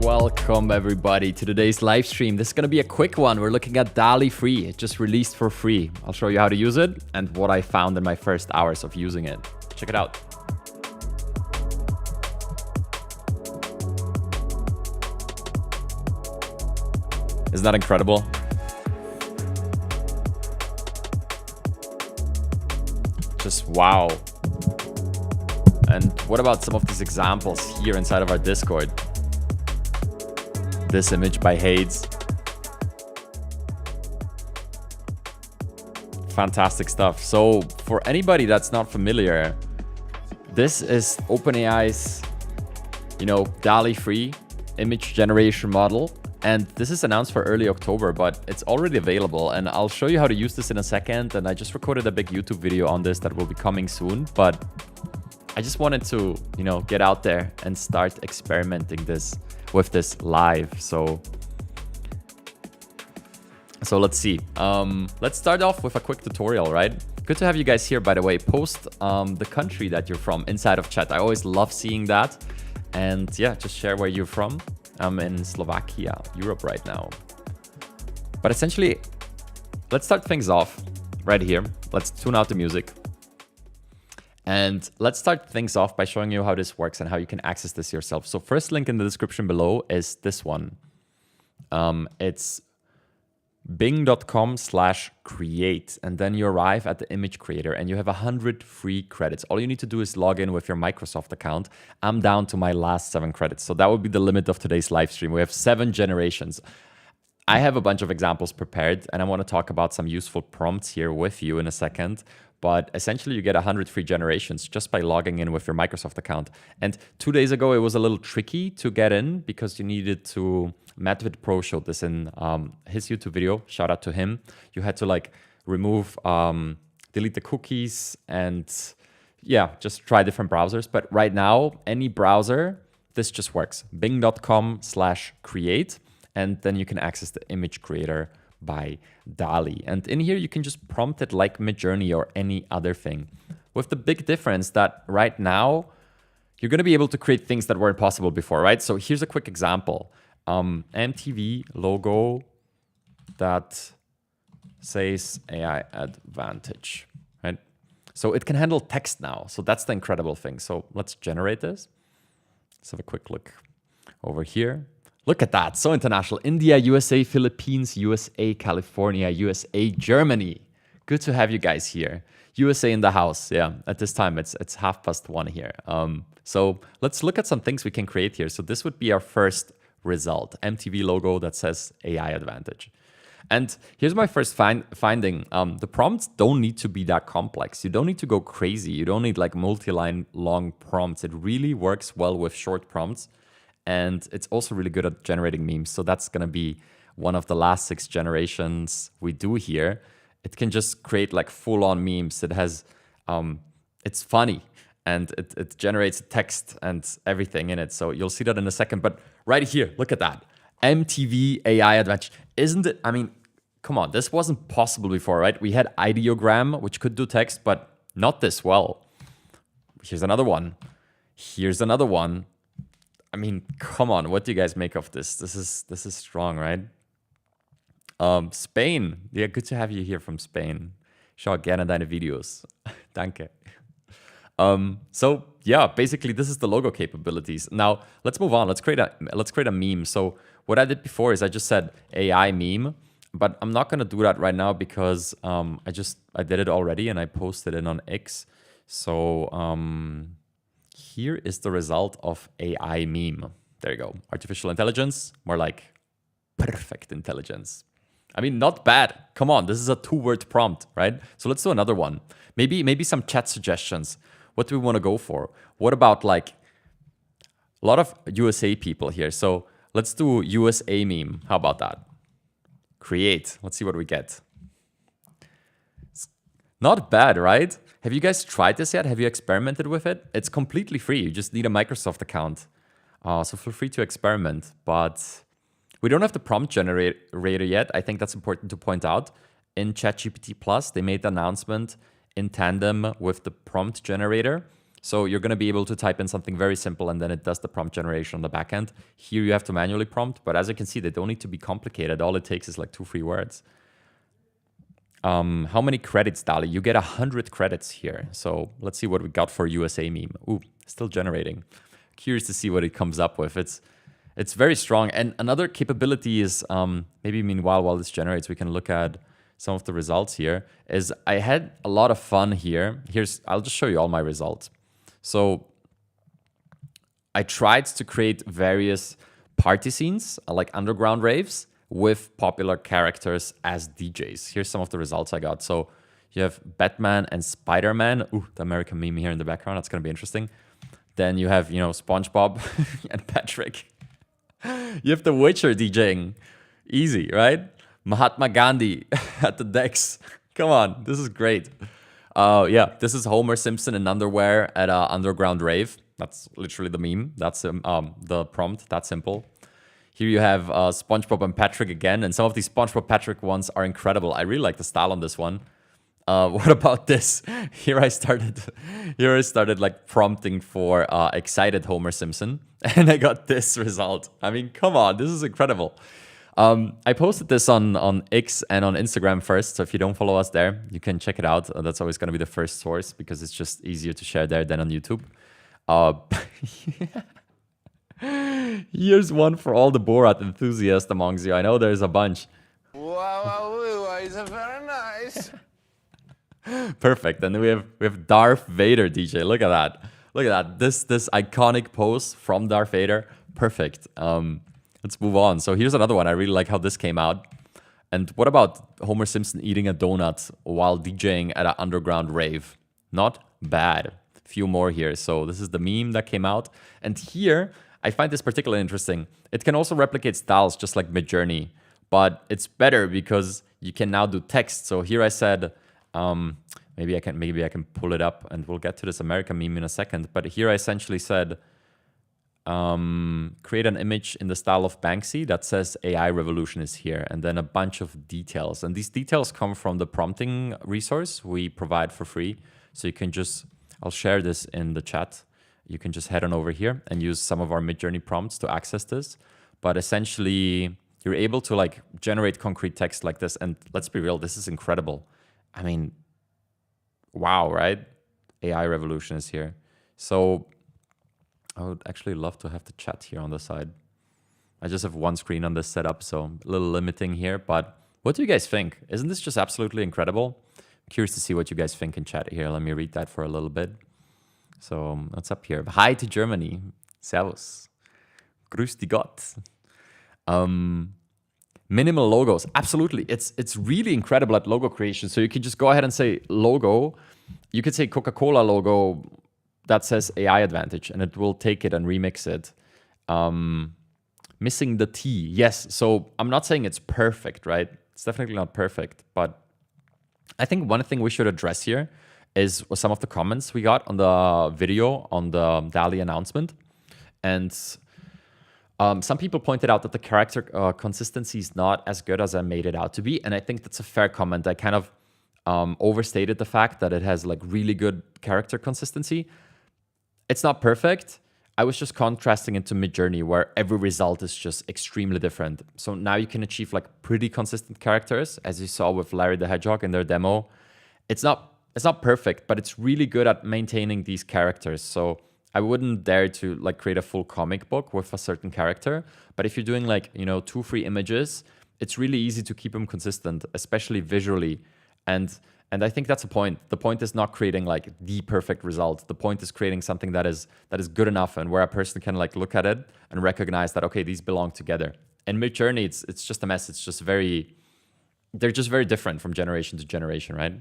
Welcome everybody to today's live stream. This is going to be a quick one. We're looking at Dall-E free. It just released for free. I'll show you how to use it and what I found in my first hours of using it. Check it out. Isn't that incredible? Just wow. And what about some of these examples here inside of our Discord? This image by Hades. Fantastic stuff. So for anybody that's not familiar, this is OpenAI's, Dall-E free image generation model. And this is announced for early October, but it's already available. And I'll show you how to use this in a second. And I just recorded a big YouTube video on this that will be coming soon. But I just wanted to, get out there and start experimenting with this live. So let's see. Let's start off with a quick tutorial, right? Good to have you guys here, by the way. Post the country that you're from inside of chat. I always love seeing that. And yeah, just share where you're from. I'm in Slovakia, Europe right now. But essentially, let's start things off right here. Let's tune out the music. And let's start things off by showing you how this works and how you can access this yourself. So first link in the description below is this one. It's bing.com/create. And then you arrive at the image creator and you have 100 free credits. All you need to do is log in with your Microsoft account. I'm down to my last 7 credits. So that would be the limit of today's live stream. We have 7 generations. I have a bunch of examples prepared and I want to talk about some useful prompts here with you in a second. But essentially, you get 100 free generations just by logging in with your Microsoft account. And 2 days ago, it was a little tricky to get in because you needed to... Matt Pro showed this in his YouTube video. Shout out to him. You had to remove, delete the cookies and just try different browsers. But right now, any browser, this just works. Bing.com/create. And then you can access the image creator by Dall-E. And in here, you can just prompt it like Midjourney or any other thing. With the big difference that right now, you're going to be able to create things that weren't possible before, right? So here's a quick example. MTV logo that says AI advantage, right? So it can handle text now. So that's the incredible thing. So let's generate this. Let's have a quick look over here. Look at that, so international. India, USA, Philippines, USA, California, USA, Germany. Good to have you guys here. USA in the house, yeah. At this time, it's 1:30 here. So let's look at some things we can create here. So this would be our first result. MTV logo that says AI advantage. And here's my first finding. The prompts don't need to be that complex. You don't need to go crazy. You don't need multi-line long prompts. It really works well with short prompts. And it's also really good at generating memes. So that's going to be one of the last 6 generations we do here. It can just create full-on memes. It has, it's funny and it generates text and everything in it. So you'll see that in a second. But right here, look at that. MTV AI advantage. Isn't it? I mean, come on. This wasn't possible before, right? We had ideogram, which could do text, but not this well. Here's another one. Here's another one. I mean, come on, what do you guys make of this? This is strong, right? Spain. Yeah, good to have you here from Spain. Schau gerne deine Videos. Danke. So yeah, basically this is the logo capabilities. Now let's move on. Let's create a meme. So what I did before is I just said AI meme, but I'm not gonna do that right now because I did it already and I posted it on X. So here is the result of AI meme. There you go. Artificial intelligence, more like perfect intelligence. I mean, not bad. Come on, this is a 2-word prompt, right? So let's do another one. Maybe some chat suggestions. What do we want to go for? What about a lot of USA people here. So let's do USA meme. How about that? Create. Let's see what we get. It's not bad, right? Have you guys tried this yet? Have you experimented with it? It's completely free. You just need a Microsoft account. So feel free to experiment. But we don't have the prompt generator yet. I think that's important to point out. In ChatGPT Plus, they made the announcement in tandem with the prompt generator. So you're going to be able to type in something very simple and then it does the prompt generation on the back end. Here you have to manually prompt, but as you can see, they don't need to be complicated. All it takes is like 2-3 words. How many credits, Dall-E? You get 100 credits here. So let's see what we got for USA meme. Ooh, still generating. Curious to see what it comes up with. It's very strong. And another capability is, maybe meanwhile, while this generates, we can look at some of the results here, is I had a lot of fun here. I'll just show you all my results. So I tried to create various party scenes, like underground raves, with popular characters as DJs. Here's some of the results I got. So you have Batman and Spider-Man. Ooh, the American meme here in the background. That's going to be interesting. Then you have, SpongeBob and Patrick. You have The Witcher DJing. Easy, right? Mahatma Gandhi at the decks. Come on, this is great. Yeah, this is Homer Simpson in underwear at an underground rave. That's literally the meme. That's the prompt. That's simple. Here you have SpongeBob and Patrick again, and some of these SpongeBob Patrick ones are incredible. I really like the style on this one. What about this? Here I started like prompting for excited Homer Simpson, and I got this result. I mean, come on, this is incredible. I posted this on X and on Instagram first, so if you don't follow us there, you can check it out. That's always going to be the first source because it's just easier to share there than on YouTube. Here's one for all the Borat enthusiasts amongst you. I know there's a bunch. Wow, it's very nice. Perfect. And then we have Darth Vader DJ. Look at that. Look at that. This iconic pose from Darth Vader. Perfect. Let's move on. So here's another one. I really like how this came out. And what about Homer Simpson eating a donut while DJing at an underground rave? Not bad. Few more here. So this is the meme that came out. And here, I find this particularly interesting. It can also replicate styles just like Midjourney, but it's better because you can now do text. So here I said, maybe I can pull it up and we'll get to this American meme in a second. But here I essentially said, create an image in the style of Banksy that says AI revolution is here, and then a bunch of details. And these details come from the prompting resource we provide for free. So you can I'll share this in the chat. You can just head on over here and use some of our Midjourney prompts to access this. But essentially, you're able to like generate concrete text like this. And let's be real, this is incredible. I mean, wow, right? AI revolution is here. So I would actually love to have the chat here on the side. I just have one screen on this setup, so a little limiting here. But what do you guys think? Isn't this just absolutely incredible? I'm curious to see what you guys think in chat here. Let me read that for a little bit. So what's up here? Hi to Germany. Servus. Grüß die Gott. Minimal logos. Absolutely. It's really incredible at logo creation. So you can just go ahead and say logo. You could say Coca-Cola logo that says AI advantage, and it will take it and remix it. Missing the T. Yes. So I'm not saying it's perfect, right? It's definitely not perfect. But I think one thing we should address here is some of the comments we got on the video on the Dall-E announcement. And some people pointed out that the character consistency is not as good as I made it out to be. And I think that's a fair comment. I kind of overstated the fact that it has like really good character consistency. It's not perfect. I was just contrasting it to Midjourney, where every result is just extremely different. So now you can achieve like pretty consistent characters, as you saw with Larry the Hedgehog in their demo. It's not perfect, but it's really good at maintaining these characters. So I wouldn't dare to like create a full comic book with a certain character. But if you're doing like, 2-3 images, it's really easy to keep them consistent, especially visually. And I think that's the point. The point is not creating like the perfect result. The point is creating something that is good enough and where a person can like look at it and recognize that, okay, these belong together. In Midjourney, it's just a mess. It's just they're just very different from generation to generation, right?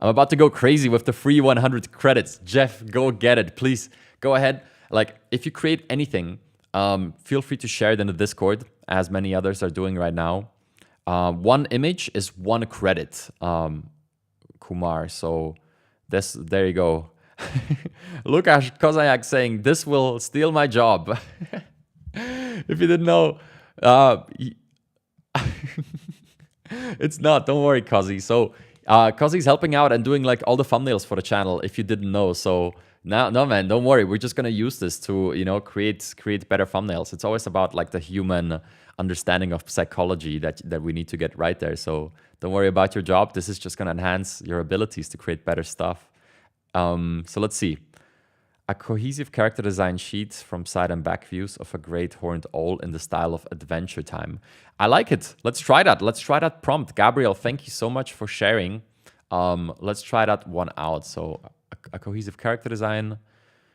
I'm about to go crazy with the free 100 credits. Jeff, go get it. Please go ahead. Like, if you create anything, feel free to share it in the Discord, as many others are doing right now. One image is 1 credit, Kumar. So there you go. Lukasz Kozayak saying, this will steal my job. If you didn't know, it's not. Don't worry, Kozy. So Cause he's helping out and doing like all the thumbnails for the channel, if you didn't know. So now, no man, don't worry. We're just gonna use this to, you know, create better thumbnails. It's always about like the human understanding of psychology that we need to get right there. So don't worry about your job. This is just gonna enhance your abilities to create better stuff. So let's see. A cohesive character design sheet from side and back views of a great horned owl in the style of Adventure Time. I like it. Let's try that. Let's try that prompt. Gabriel, thank you so much for sharing. Let's try that one out. So a cohesive character design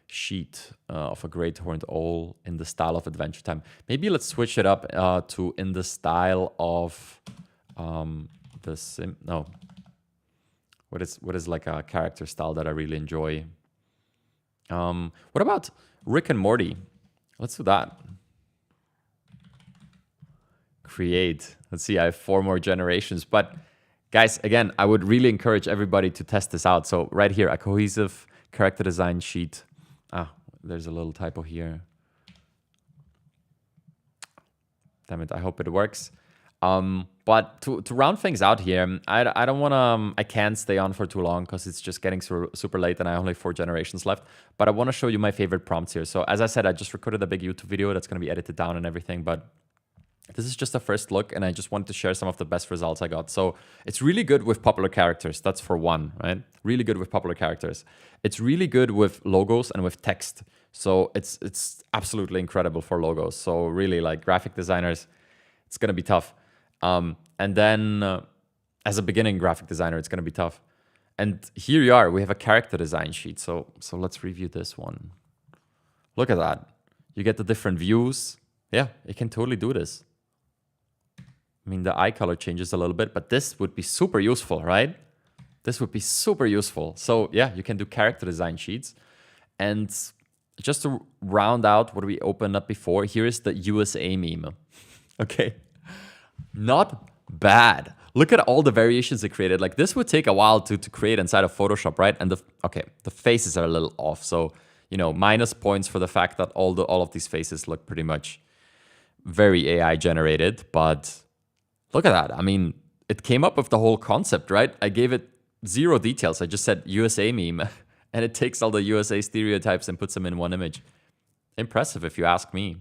sheet of a great horned owl in the style of Adventure Time. Maybe let's switch it up to in the style of no. What is like a character style that I really enjoy? What about Rick and Morty? Let's do that. Create. Let's see, I have 4 more generations. But guys, again, I would really encourage everybody to test this out. So right here, a cohesive character design sheet. There's a little typo here. Damn it, I hope it works. But to round things out here, I don't want to, I can't stay on for too long because it's just getting super late and I only have 4 generations left. But I want to show you my favorite prompts here. So as I said, I just recorded a big YouTube video that's going to be edited down and everything. But this is just a first look and I just wanted to share some of the best results I got. So it's really good with popular characters. That's for one, right? Really good with popular characters. It's really good with logos and with text. So it's absolutely incredible for logos. So really like graphic designers, it's going to be tough. And then as a beginning graphic designer, it's going to be tough. And here you are, we have a character design sheet. So let's review this one. Look at that. You get the different views. Yeah, you can totally do this. I mean, the eye color changes a little bit, but this would be super useful, right? This would be super useful. So yeah, you can do character design sheets. And just to round out what we opened up before, here is the USA meme. Okay. Not bad. Look at all the variations it created. Like this would take a while to create inside of Photoshop, right? And the faces are a little off. So, you know, minus points for the fact that all of these faces look pretty much very AI generated. But look at that. I mean, it came up with the whole concept, right? I gave it 0 details. I just said USA meme and it takes all the USA stereotypes and puts them in one image. Impressive if you ask me.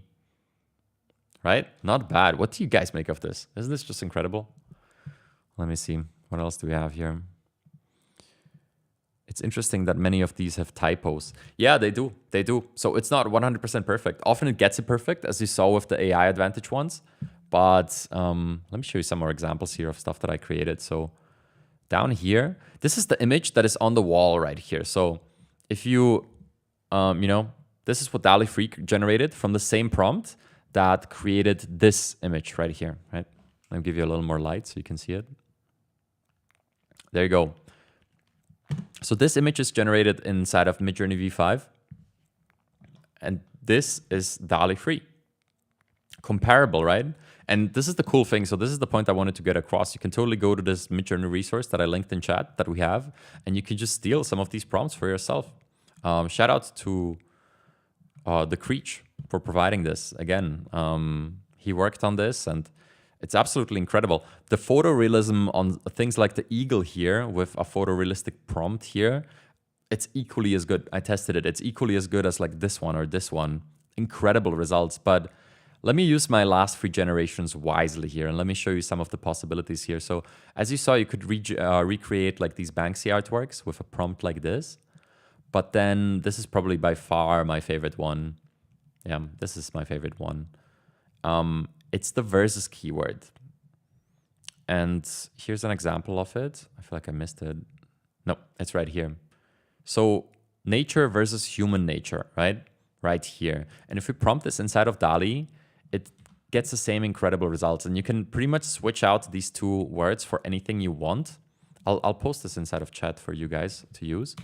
Right? Not bad. What do you guys make of this? Isn't this just incredible? Let me see. What else do we have here? It's interesting that many of these have typos. Yeah, they do. They do. So it's not 100% perfect. Often it gets it perfect, as you saw with the AI Advantage ones. But let me show you some more examples here of stuff that I created. So down here, this is the image that is on the wall right here. So if you, you know, this is what Dall-E 3 generated from the same prompt that created this image right here, right? I'll give you a little more light so you can see it. There you go. So this image is generated inside of Midjourney V5. And this is Dall-E 3. Comparable, right? And this is the cool thing. So this is the point I wanted to get across. You can totally go to this Midjourney resource that I linked in chat that we have, and you can just steal some of these prompts for yourself. Shout out to the Creech for providing this. Again, he worked on this and it's absolutely incredible. The photorealism on things like the eagle here with a photorealistic prompt here, it's equally as good. I tested it. It's equally as good as like this one or this one. Incredible results. But let me use my last 3 generations wisely here and let me show you some of the possibilities here. So as you saw, you could recreate like these Banksy artworks with a prompt like this. But then this is probably by far my favorite one. Yeah, this is my favorite one. It's the versus keyword. And here's an example of it. I feel like I missed it. No, it's right here. So nature versus human nature, right? Right here. And if we prompt this inside of Dall-E, it gets the same incredible results. And you can pretty much switch out these 2 words for anything you want. I'll post this inside of chat for you guys to use.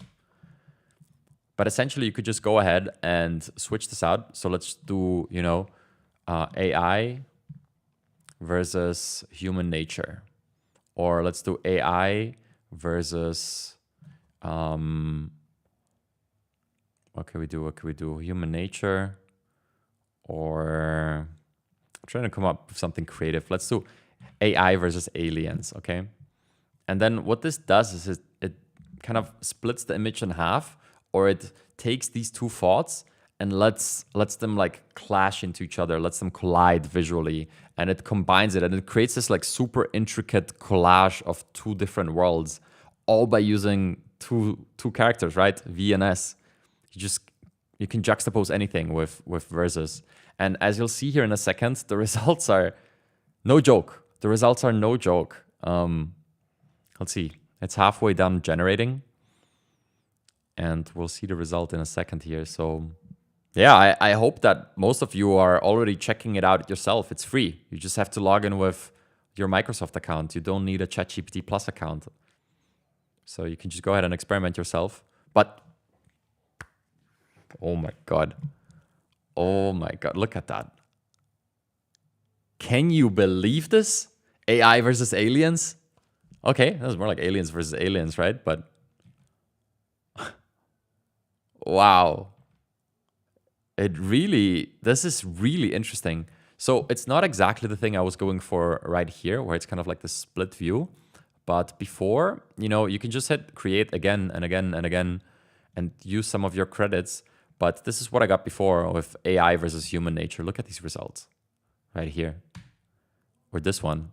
But essentially, you could just go ahead and switch this out. So let's do, you know, AI versus human nature. Or let's do AI versus, what can we do? What can we do? Human nature. Or I'm trying to come up with something creative. Let's do AI versus aliens, okay? And then what this does is it kind of splits the image in half, or it takes these two thoughts and lets them like clash into each other, lets them collide visually, and it combines it, and it creates this like super intricate collage of two different worlds, all by using two characters, right? V and S. You can juxtapose anything with verses. And as you'll see here in a second, the results are no joke. The results are no joke. Let's see. It's halfway done generating. And we'll see the result in a second here. So yeah, I hope that most of you are already checking it out yourself. It's free. You just have to log in with your Microsoft account. You don't need a ChatGPT Plus account. So you can just go ahead and experiment yourself. But, oh my God. Oh my God, look at that. Can you believe this? AI versus aliens? Okay, that was more like aliens versus aliens, right? But, wow. This is really interesting. So it's not exactly the thing I was going for right here, where it's kind of like the split view. But before, you can just hit create again and again and again and use some of your credits. But this is what I got before with AI versus human nature. Look at these results right here. Or this one.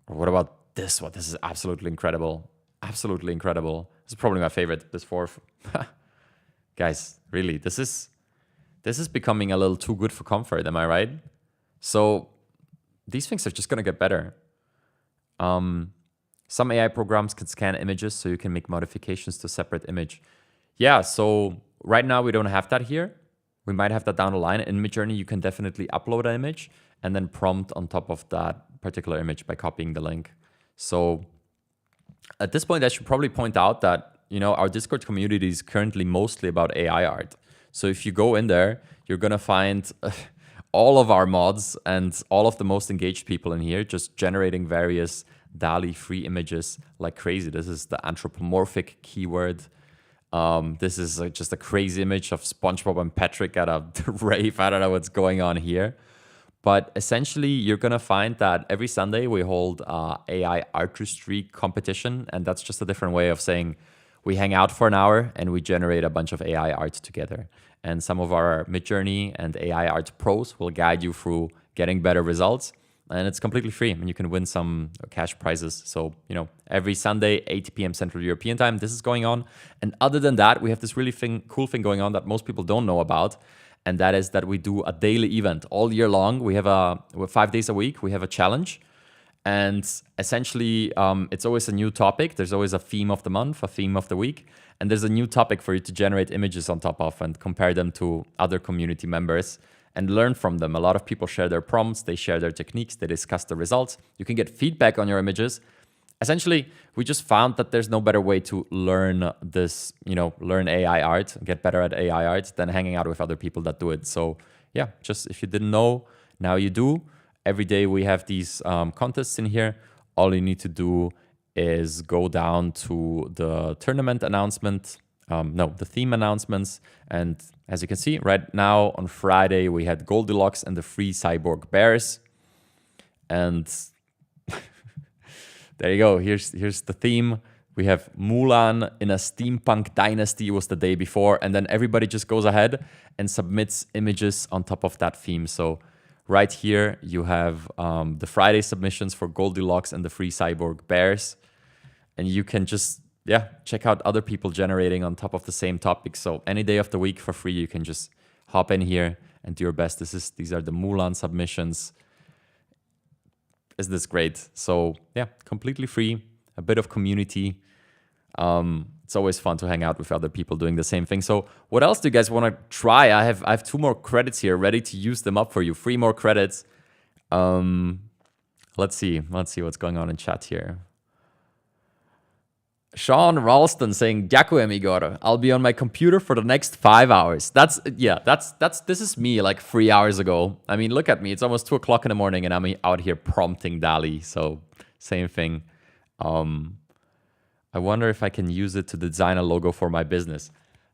Or what about this one? This is absolutely incredible. Absolutely incredible. This is probably my favorite, this fourth. Guys, really, this is becoming a little too good for comfort, am I right? So these things are just going to get better. Some AI programs can scan images so you can make modifications to a separate image. Yeah, so right now we don't have that here. We might have that down the line. In Midjourney, you can definitely upload an image and then prompt on top of that particular image by copying the link. So at this point, I should probably point out that, our Discord community is currently mostly about AI art. So if you go in there, you're going to find all of our mods and all of the most engaged people in here just generating various Dall-E free images like crazy. This is the anthropomorphic keyword. This is just a crazy image of SpongeBob and Patrick at a rave. I don't know what's going on here. But essentially, you're going to find that every Sunday we hold AI artistry competition. And that's just a different way of saying we hang out for an hour and we generate a bunch of AI art together. And some of our Midjourney and AI art pros will guide you through getting better results. And it's completely free, and you can win some cash prizes. So, every Sunday, 8 p.m. Central European time, this is going on. And other than that, we have this really cool thing going on that most people don't know about. And that is that we do a daily event all year long. We have 5 days a week. We have a challenge. And essentially, it's always a new topic. There's always a theme of the month, a theme of the week. And there's a new topic for you to generate images on top of and compare them to other community members and learn from them. A lot of people share their prompts, they share their techniques, they discuss the results. You can get feedback on your images. Essentially, we just found that there's no better way to learn this, learn AI art, get better at AI art than hanging out with other people that do it. So yeah, just if you didn't know, now you do. Every day we have these contests in here. All you need to do is go down to the tournament announcement, the theme announcements. And as you can see, right now on Friday, we had Goldilocks and the 3 cyborg bears. And there you go. Here's the theme. We have Mulan in a steampunk dynasty was the day before. And then everybody just goes ahead and submits images on top of that theme. So right here, you have the Friday submissions for Goldilocks and the 3 cyborg bears. And you can just, check out other people generating on top of the same topic. So any day of the week for free, you can just hop in here and do your best. These are the Mulan submissions. Is this great? So completely free, a bit of community. It's always fun to hang out with other people doing the same thing. So what else do you guys want to try? I have 2 more credits here ready to use them up for you. 3 more credits. Let's see what's going on in chat here. Sean Ralston saying, "Ďakujem, Igor. I'll be on my computer for the next 5 hours." This is me like 3 hours ago. I mean, look at me. It's almost 2 o'clock in the morning and I'm out here prompting Dall-E. So same thing. I wonder if I can use it to design a logo for my business.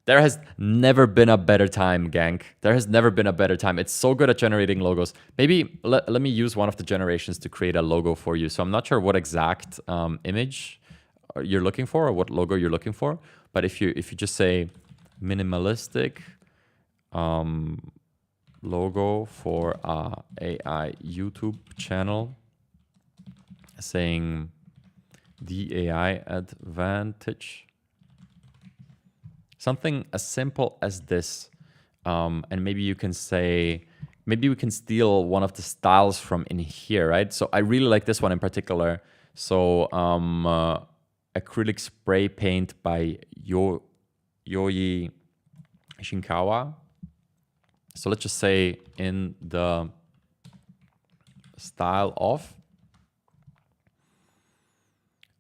There has never been a better time, gang. There has never been a better time. It's so good at generating logos. Maybe let me use one of the generations to create a logo for you. So I'm not sure what exact image you're looking for or what logo you're looking for. But if you just say minimalistic logo for AI YouTube channel, saying the AI advantage. Something as simple as this. And maybe you can say, maybe we can steal one of the styles from in here, right? So I really like this one in particular. So acrylic spray paint by Yoi Shinkawa. So let's just say in the style of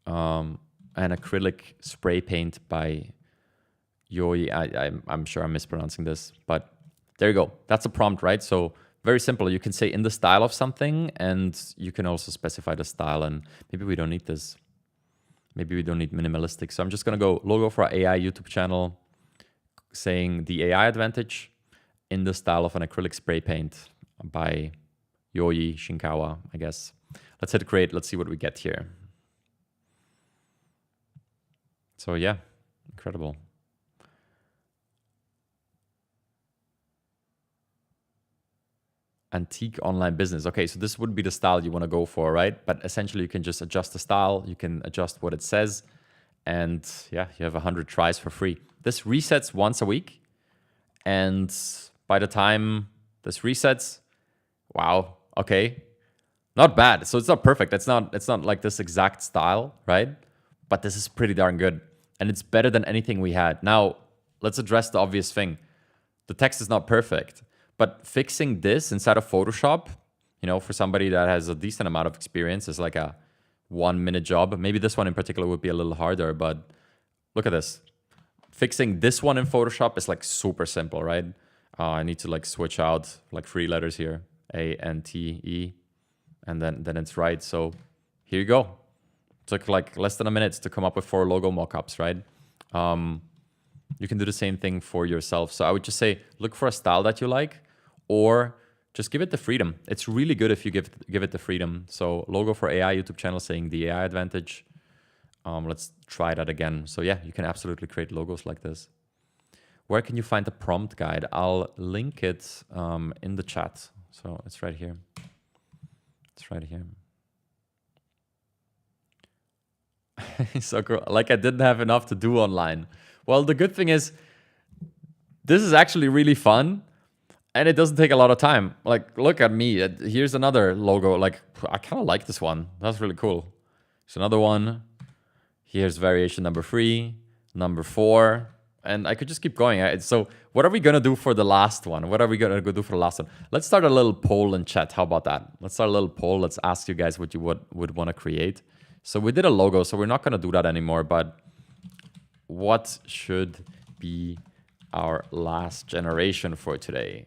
an acrylic spray paint by Yoi. I'm sure I'm mispronouncing this, but there you go. That's a prompt, right? So very simple. You can say in the style of something, and you can also specify the style. And maybe we don't need this. Maybe we don't need minimalistic. So I'm just going to go logo for our AI YouTube channel, saying the AI advantage in the style of an acrylic spray paint by Yoi Shinkawa, I guess. Let's hit create. Let's see what we get here. So yeah, incredible. Antique online business. Okay, so this would be the style you want to go for, right? But essentially you can just adjust the style. You can adjust what it says. And yeah, you have 100 tries for free. This resets once a week. And by the time this resets, wow, okay, not bad. So it's not perfect. It's not like this exact style, right? But this is pretty darn good. And it's better than anything we had. Now, let's address the obvious thing. The text is not perfect. But fixing this inside of Photoshop, you know, for somebody that has a decent amount of experience, is like a 1-minute job. Maybe this one in particular would be a little harder, but look at this. Fixing this one in Photoshop is like super simple, right? I need to like switch out like 3 letters here, A, N, T, E, and then it's right. So here you go. Took like less than a minute to come up with 4 logo mockups, right? You can do the same thing for yourself. So I would just say, look for a style that you like, or just give it the freedom. It's really good if you give it the freedom. So logo for AI YouTube channel saying the AI advantage. Let's try that again. So yeah, you can absolutely create logos like this. Where can you find the prompt guide? I'll link it in the chat. So it's right here. It's right here. So cool. Like I didn't have enough to do online. Well, the good thing is this is actually really fun. And it doesn't take a lot of time. Like, look at me. Here's another logo. Like, I kind of like this one. That's really cool. There's another one. Here's variation number 3, number 4. And I could just keep going. So what are we going to do for the last one? What are we going to go do for the last one? Let's start a little poll in chat. How about that? Let's start a little poll. Let's ask you guys what you would want to create. So we did a logo, so we're not going to do that anymore. But what should be our last generation for today?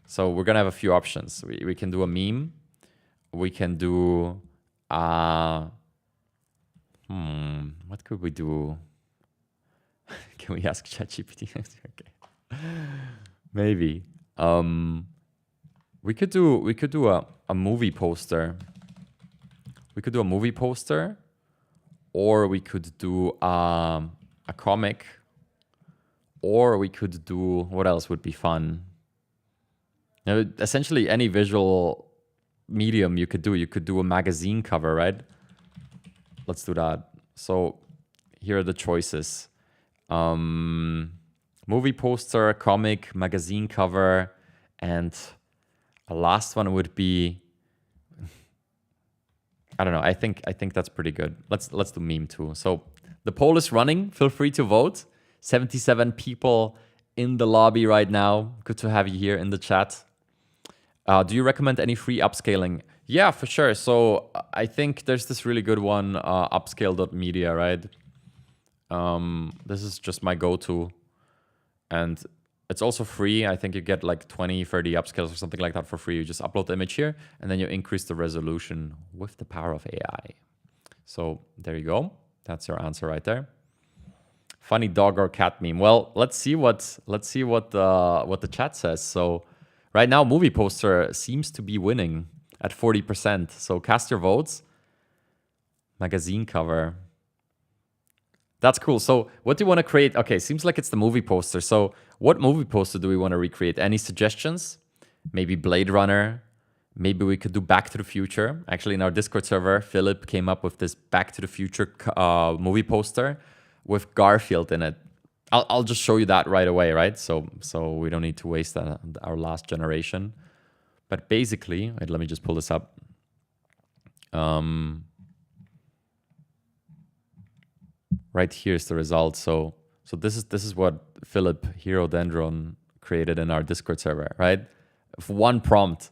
So we're going to have a few options. We can do a meme. We can do... what could we do? Can we ask ChatGPT? Okay. Maybe. We could do a movie poster. We could do a movie poster. Or we could do a comic. Or we could do... What else would be fun? Now, essentially, any visual medium you could do. You could do a magazine cover, right? Let's do that. So here are the choices. Movie poster, comic, magazine cover, and a last one would be... I don't know. I think that's pretty good. Let's do meme too. So the poll is running. Feel free to vote. 77 people in the lobby right now. Good to have you here in the chat. Do you recommend any free upscaling? Yeah, for sure. So I think there's this really good one, upscale.media, right? This is just my go-to. And it's also free. I think you get like 20, 30 upscales or something like that for free. You just upload the image here, and then you increase the resolution with the power of AI. So there you go. That's your answer right there. Funny dog or cat meme. Well, let's see what the chat says. So right now, movie poster seems to be winning at 40%. So cast your votes. Magazine cover. That's cool. So what do you want to create? Okay, seems like it's the movie poster. So what movie poster do we want to recreate? Any suggestions? Maybe Blade Runner. Maybe we could do Back to the Future. Actually, in our Discord server, Philip came up with this Back to the Future movie poster with Garfield in it. I'll just show you that right away, right? So we don't need to waste our last generation. But basically, wait, let me just pull this up. Right here is the result. So this is what Philip Herodendron created in our Discord server, right? For one prompt.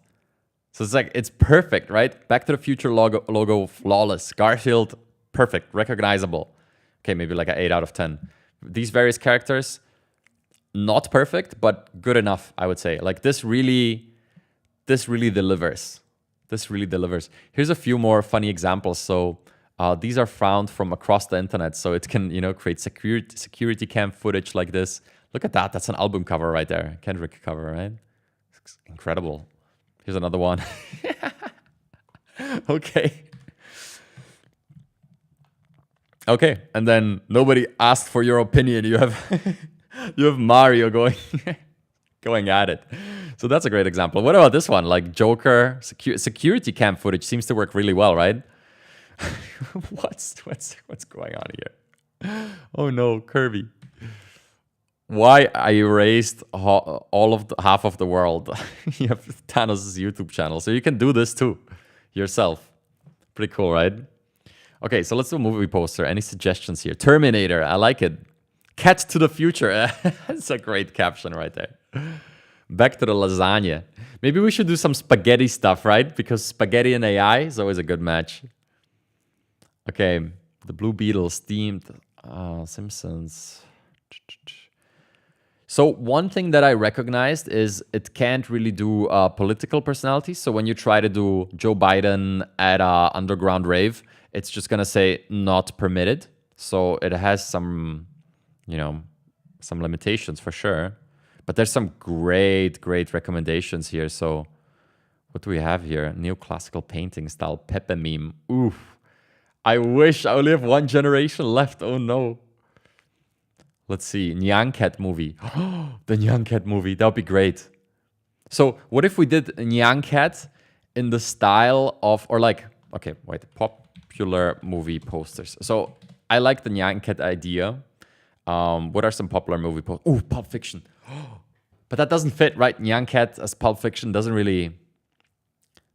So it's like, it's perfect, right? Back to the Future logo flawless. Garfield, perfect, recognizable. Okay, maybe like an 8 out of 10. These various characters, not perfect, but good enough, I would say. Like this really delivers. This really delivers. Here's a few more funny examples. So these are found from across the internet. So it can, create security cam footage like this. Look at that. That's an album cover right there. Kendrick cover, right? It's incredible. Here's another one. Okay. Okay, and then nobody asked for your opinion. You have Mario going at it. So that's a great example. What about this one? Like Joker security cam footage seems to work really well, right? What's going on here? Oh no, Kirby. Why I erased half of the world? You have Thanos' YouTube channel, so you can do this too yourself. Pretty cool, right? Okay, so let's do a movie poster. Any suggestions here? Terminator, I like it. Cat to the Future. That's a great caption right there. Back to the lasagna. Maybe we should do some spaghetti stuff, right? Because spaghetti and AI is always a good match. Okay, the Blue Beetles themed Simpsons. So one thing that I recognized is it can't really do political personalities. So when you try to do Joe Biden at an underground rave, it's just gonna say not permitted. So it has some, some limitations for sure. But there's some great recommendations here. So what do we have here? Neoclassical painting style Pepe meme. Oof. I wish I only have one generation left. Oh no. Let's see. Nyan Cat movie. The Nyan Cat movie. That would be great. So what if we did Nyan Cat in the style of, or like, okay, wait, popular movie posters. So I like the Nyan Cat idea. What are some popular movie posters? Oh, Pulp Fiction. But that doesn't fit, right? Nyan Cat as Pulp Fiction doesn't really,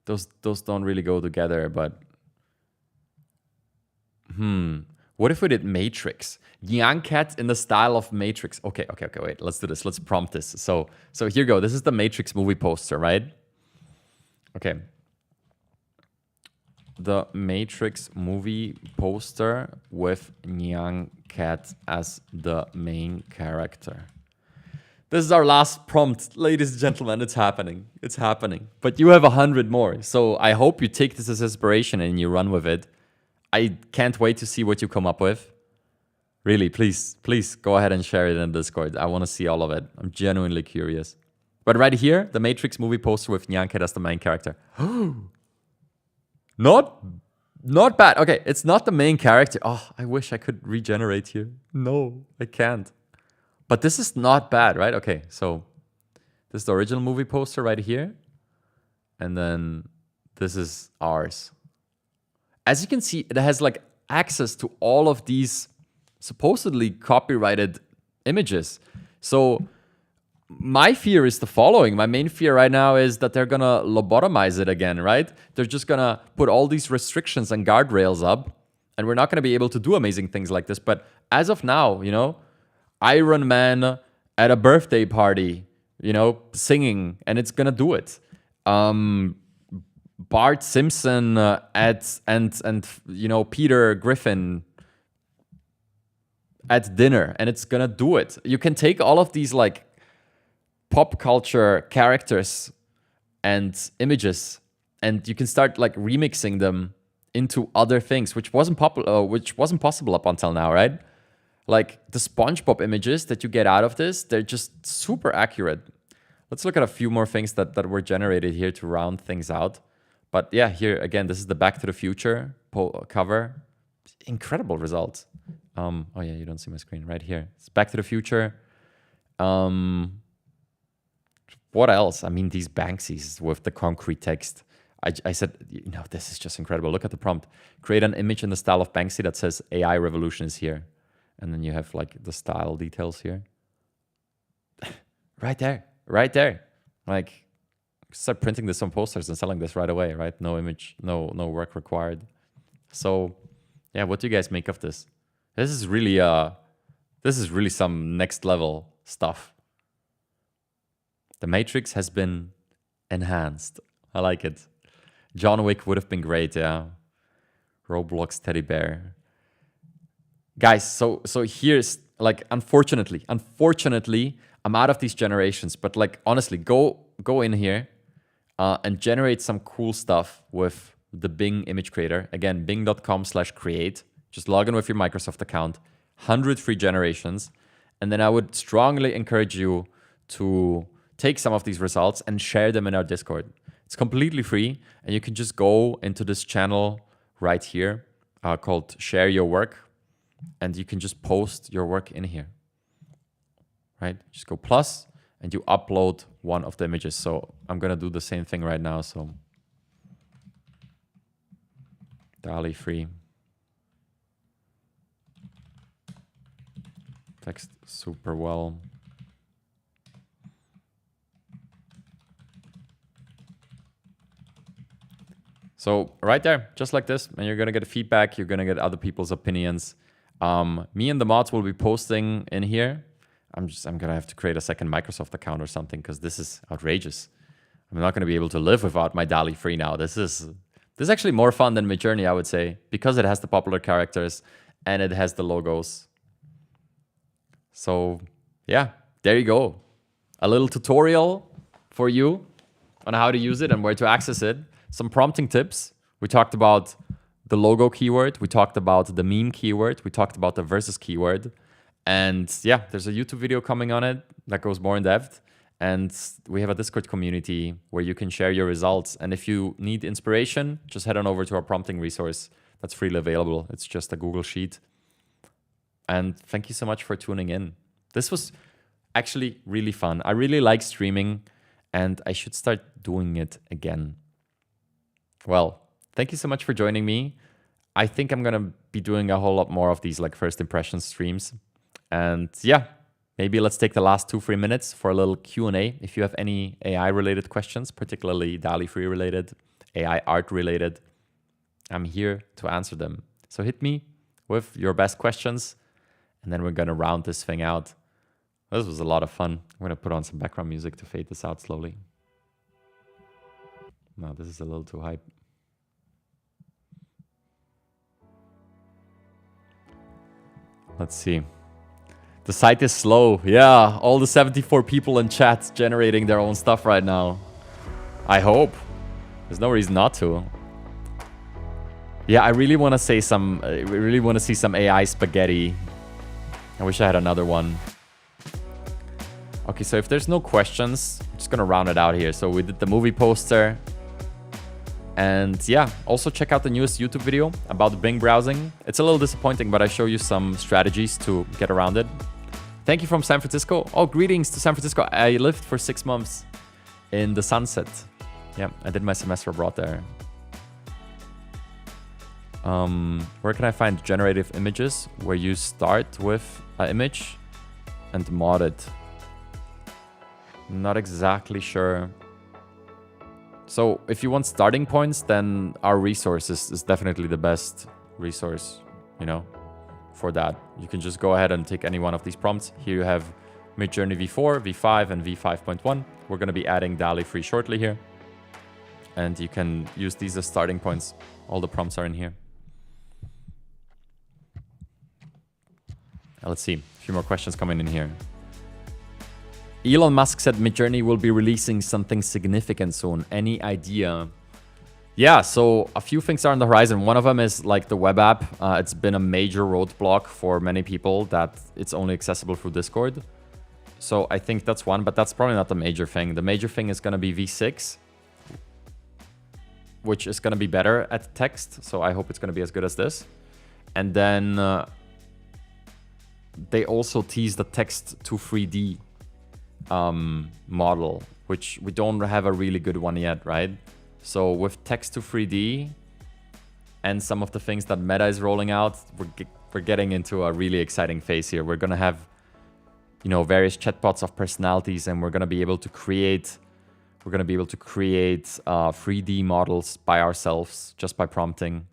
those don't really go together, but what if we did Matrix? Nyan Cat in the style of Matrix. Okay, wait, let's do this. Let's prompt this. So here you go. This is the Matrix movie poster, right? Okay. The Matrix movie poster with Nyan Cat as the main character. This is our last prompt, ladies and gentlemen. It's happening. It's happening. But you have 100 more. So I hope you take this as inspiration and you run with it. I can't wait to see what you come up with. Really, please go ahead and share it in Discord. I want to see all of it. I'm genuinely curious. But right here, the Matrix movie poster with Nyan Cat as the main character. Not bad. Okay, it's not the main character. Oh, I wish I could regenerate here. No, I can't. But this is not bad, right? Okay, so this is the original movie poster right here. And then this is ours. As you can see, it has like access to all of these supposedly copyrighted images. So my fear is the following. My main fear right now is that they're gonna lobotomize it again, right? They're just gonna put all these restrictions and guardrails up, and we're not gonna be able to do amazing things like this. But as of now, Iron Man at a birthday party, singing, and it's gonna do it. Bart Simpson and Peter Griffin at dinner, and it's gonna do it. You can take all of these like pop culture characters and images, and you can start like remixing them into other things, which wasn't possible up until now, right? like the SpongeBob images that you get out of this, they're just super accurate. Let's look at a few more things that were generated here to round things out. But yeah, here again, this is the Back to the Future cover. Incredible results. Oh yeah, you don't see my screen right here. It's Back to the Future. What else? I mean, these Banksies with the concrete text. I said, you know, this is just incredible. Look at the prompt. Create an image in the style of Banksy that says AI revolution is here. And then you have like the style details here. Right there. Right there. Like, start printing this on posters and selling this right away, right? No image, no work required. So, yeah, what do you guys make of this? This is really some next level stuff. The Matrix has been enhanced. I like it. John Wick would have been great, yeah. Roblox teddy bear. Guys, so here's like, unfortunately, I'm out of these generations, but like honestly, go in here and generate some cool stuff with the Bing image creator. Again, bing.com/create. Just log in with your Microsoft account. 100 free generations. And then I would strongly encourage you to take some of these results and share them in our Discord. It's completely free, and you can just go into this channel right here called Share Your Work, and you can just post your work in here, right? Just go plus, and you upload one of the images. So I'm gonna do the same thing right now. So Dall-E free. Text super well. So right there, just like this, and you're gonna get feedback, you're gonna get other people's opinions. Me and the mods will be posting in here. I'm gonna have to create a second Microsoft account or something because this is outrageous. I'm not gonna be able to live without my Dall-E free now. This is actually more fun than Midjourney, I would say, because it has the popular characters and it has the logos. So yeah, there you go. A little tutorial for you on how to use it and where to access it. Some prompting tips. We talked about the logo keyword. We talked about the meme keyword. We talked about the versus keyword. And yeah, there's a YouTube video coming on it that goes more in depth. And we have a Discord community where you can share your results. And if you need inspiration, just head on over to our prompting resource. That's freely available. It's just a Google Sheet. And thank you so much for tuning in. This was actually really fun. I really like streaming, and I should start doing it again. Well, thank you so much for joining me. I think I'm going to be doing a whole lot more of these like first impression streams. And yeah, maybe let's take the last 2-3 minutes for a little Q&A. If you have any AI related questions, particularly Dall-E free related, AI art related, I'm here to answer them. So hit me with your best questions, and then we're going to round this thing out. This was a lot of fun. I'm going to put on some background music to fade this out slowly. No, this is a little too hype. Let's see. The site is slow. Yeah, all the 74 people in chat generating their own stuff right now. I hope. There's no reason not to. Yeah, I really want to say some. I really want to see some AI spaghetti. I wish I had another one. Okay, so if there's no questions, I'm just gonna round it out here. So we did the movie poster. And yeah, also check out the newest YouTube video about Bing browsing. It's a little disappointing, but I show you some strategies to get around it. Thank you from San Francisco. Oh, greetings to San Francisco. I lived for 6 months in the Sunset. Yeah, I did my semester abroad there. Where can I find generative images? Where you start with an image and mod it. Not exactly sure. So if you want starting points, then our resource is definitely the best resource, you know, for that. You can just go ahead and take any one of these prompts. Here you have Midjourney V4, V5, and V5.1. We're going to be adding Dall-E free shortly here. And you can use these as starting points. All the prompts are in here. Let's see. A few more questions coming in here. Elon Musk said Midjourney will be releasing something significant soon. Any idea? Yeah, so a few things are on the horizon. One of them is like the web app. It's been a major roadblock for many people that it's only accessible through Discord. So I think that's one, but that's probably not the major thing. The major thing is going to be V6, which is going to be better at text. So I hope it's going to be as good as this. And then they also tease the text to 3D model, which we don't have a really good one yet, right? So with text to 3D and some of the things that Meta is rolling out, we're getting into a really exciting phase here. We're going to have, you know, various chatbots of personalities, and we're going to be able to create 3D models by ourselves just by prompting.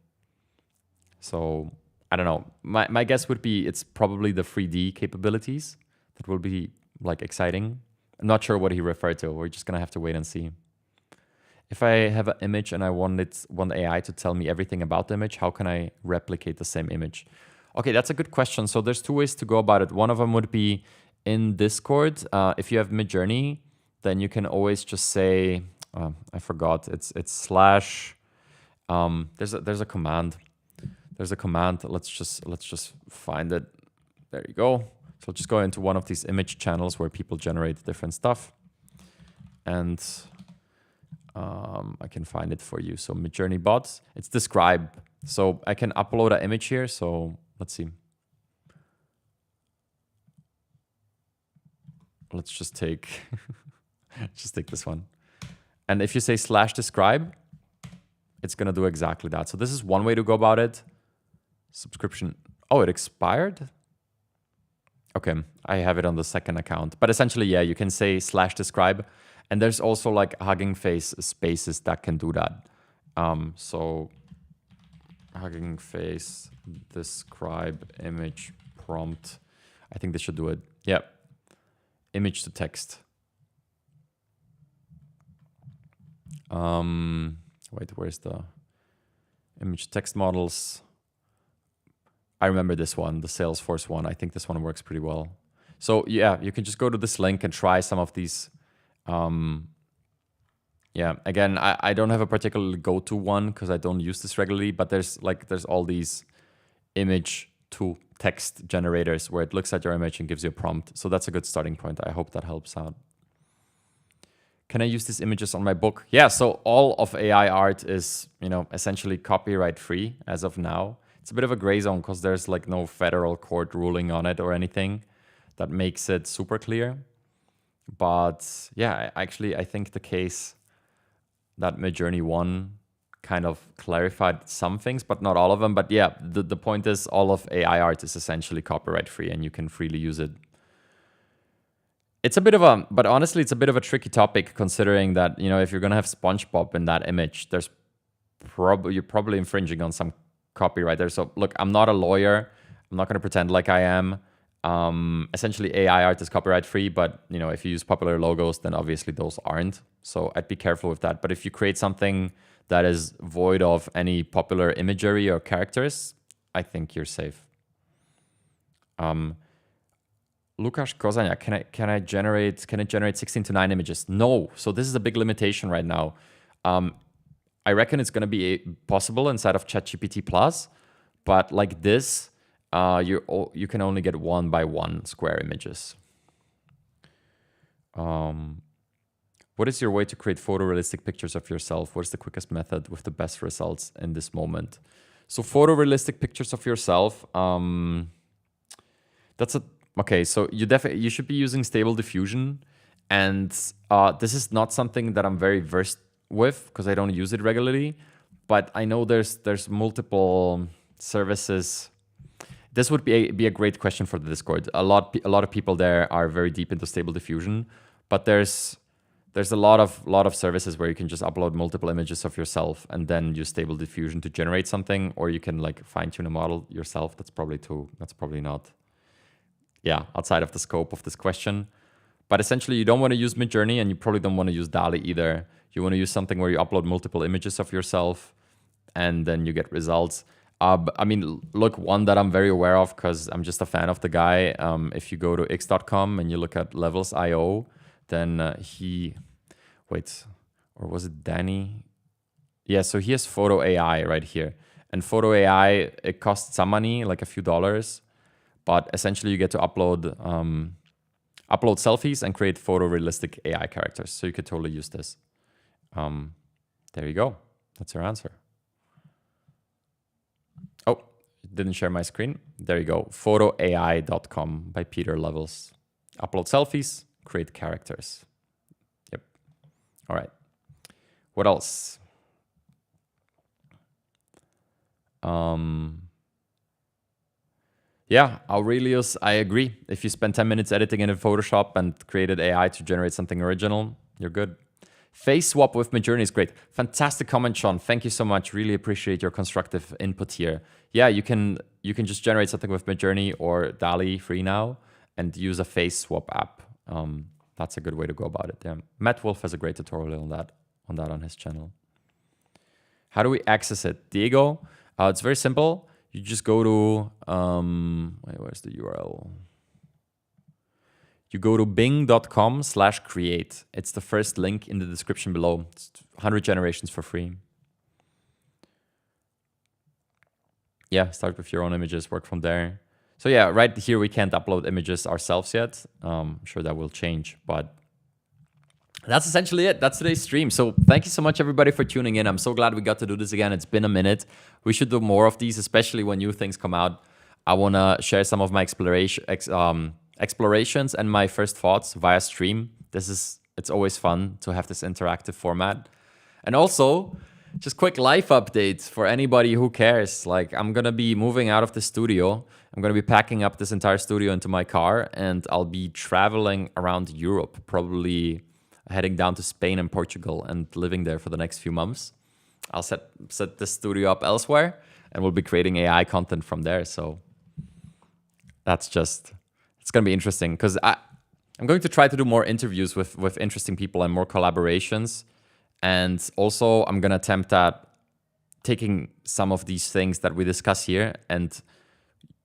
So I don't know. My guess would be it's probably the 3D capabilities that will be like exciting. I'm not sure what he referred to. We're just going to have to wait and see. If I have an image and I want AI to tell me everything about the image, how can I replicate the same image? Okay, that's a good question. So there's two ways to go about it. One of them would be in Discord. If you have Midjourney, then you can always just say, I forgot. It's slash. There's a command. There's a command. Let's just find it. There you go. So I'll just go into one of these image channels where people generate different stuff, and I can find it for you. So Midjourney bots, it's describe. So I can upload an image here. So let's see. Let's just take, just take this one. And if you say slash describe, it's going to do exactly that. So this is one way to go about it. Subscription. Oh, it expired? Okay, I have it on the second account. But essentially, yeah, you can say slash describe. And there's also like Hugging Face spaces that can do that. So Hugging Face describe image prompt. I think this should do it. Yeah. Image to text. Wait, where's the image text models? I remember this one, the Salesforce one. I think this one works pretty well. So yeah, you can just go to this link and try some of these. Yeah, again, I don't have a particular go-to one because I don't use this regularly, but there's all these image to text generators where it looks at your image and gives you a prompt. So that's a good starting point. I hope that helps out. Can I use these images on my book? Yeah, so all of AI art is, you know, essentially copyright free as of now. It's a bit of a gray zone because there's like no federal court ruling on it or anything that makes it super clear. But yeah, actually, I think the case that Midjourney 1 kind of clarified some things, but not all of them. But yeah, the point is all of AI art is essentially copyright free and you can freely use it. It's a bit of a, but honestly, it's a bit of a tricky topic considering that, you know, if you're going to have SpongeBob in that image, you're probably infringing on some copyright there. So look, I'm not a lawyer. I'm not going to pretend like I am. Essentially AI art is copyright free, but you know, if you use popular logos, then obviously those aren't. So I'd be careful with that. But if you create something that is void of any popular imagery or characters, I think you're safe. Lukasz Kozania, can it generate 16:9 images? No. So this is a big limitation right now. I reckon it's going to be possible inside of ChatGPT Plus, but like this, you can only get 1 by 1 square images. What is your way to create photorealistic pictures of yourself? What is the quickest method with the best results in this moment? So photorealistic pictures of yourself. Okay. So you should be using Stable Diffusion, and this is not something that I'm very versed with because I don't use it regularly. But I know there's multiple services. This would be a great question for the Discord. A lot of people there are very deep into Stable Diffusion, but there's a lot of services where you can just upload multiple images of yourself and then use Stable Diffusion to generate something, or you can like fine tune a model yourself. That's probably not, yeah, outside of the scope of this question. But essentially, you don't want to use Midjourney, and you probably don't want to use Dall-E either. You want to use something where you upload multiple images of yourself, and then you get results. I mean, look, one that I'm very aware of because I'm just a fan of the guy. If you go to x.com and you look at levels.io, then or was it Danny? Yeah, so here's Photo AI right here. And Photo AI, it costs some money, like a few dollars, but essentially you get to upload upload selfies and create photorealistic AI characters. So you could totally use this. There you go. That's your answer. Oh, didn't share my screen. There you go. Photoai.com by Peter Levels. Upload selfies, create characters. Yep. All right. What else? Yeah, Aurelius, I agree. If you spend 10 minutes editing in Photoshop and created AI to generate something original, you're good. Face swap with Midjourney is great. Fantastic comment, Sean. Thank you so much. Really appreciate your constructive input here. Yeah, you can just generate something with Midjourney or Dall-E free now and use a face swap app. That's a good way to go about it. Yeah. Matt Wolf has a great tutorial on his channel. How do we access it? Diego, it's very simple. You just go to, where's the URL? You go to bing.com/create. It's the first link in the description below. It's 100 generations for free. Yeah, start with your own images, work from there. So yeah, right here we can't upload images ourselves yet. I'm sure that will change, but that's essentially it. That's today's stream. So thank you so much, everybody, for tuning in. I'm so glad we got to do this again. It's been a minute. We should do more of these, especially when new things come out. I want to share some of my explorations and my first thoughts via stream. It's always fun to have this interactive format. And also, just quick life updates for anybody who cares. Like, I'm going to be moving out of the studio. I'm going to be packing up this entire studio into my car, and I'll be traveling around Europe, probably heading down to Spain and Portugal and living there for the next few months. I'll set this studio up elsewhere, and we'll be creating AI content from there. So that's just, it's going to be interesting because I'm going to try to do more interviews with interesting people and more collaborations. And also I'm going to attempt at taking some of these things that we discuss here and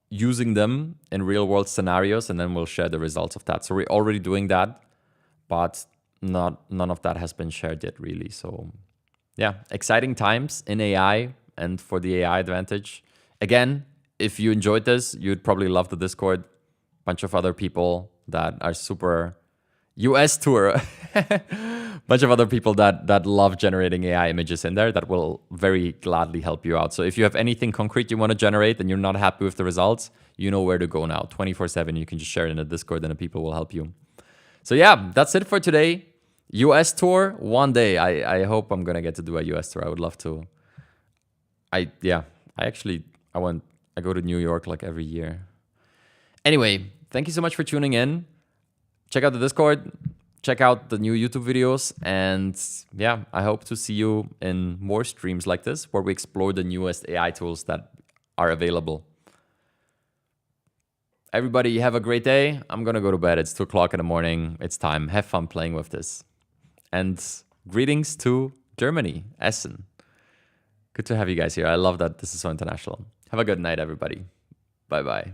using them in real world scenarios, and then we'll share the results of that. So we're already doing that, but none of that has been shared yet, really. So yeah, exciting times in AI and for the AI advantage. Again, if you enjoyed this, you'd probably love the Discord. Bunch of other people that are super US tour. Bunch of other people that love generating AI images in there that will very gladly help you out. So if you have anything concrete you want to generate and you're not happy with the results, you know where to go now. 24/7, you can just share it in the Discord and the people will help you. So yeah, that's it for today. US tour, one day. I hope I'm gonna get to do a US tour. I would love to. I go to New York like every year. Anyway, thank you so much for tuning in. Check out the Discord, check out the new YouTube videos, and yeah, I hope to see you in more streams like this where we explore the newest AI tools that are available. Everybody, have a great day. I'm gonna go to bed. It's 2 o'clock in the morning. It's time. Have fun playing with this. And greetings to Germany, Essen. Good to have you guys here. I love that this is so international. Have a good night, everybody. Bye-bye.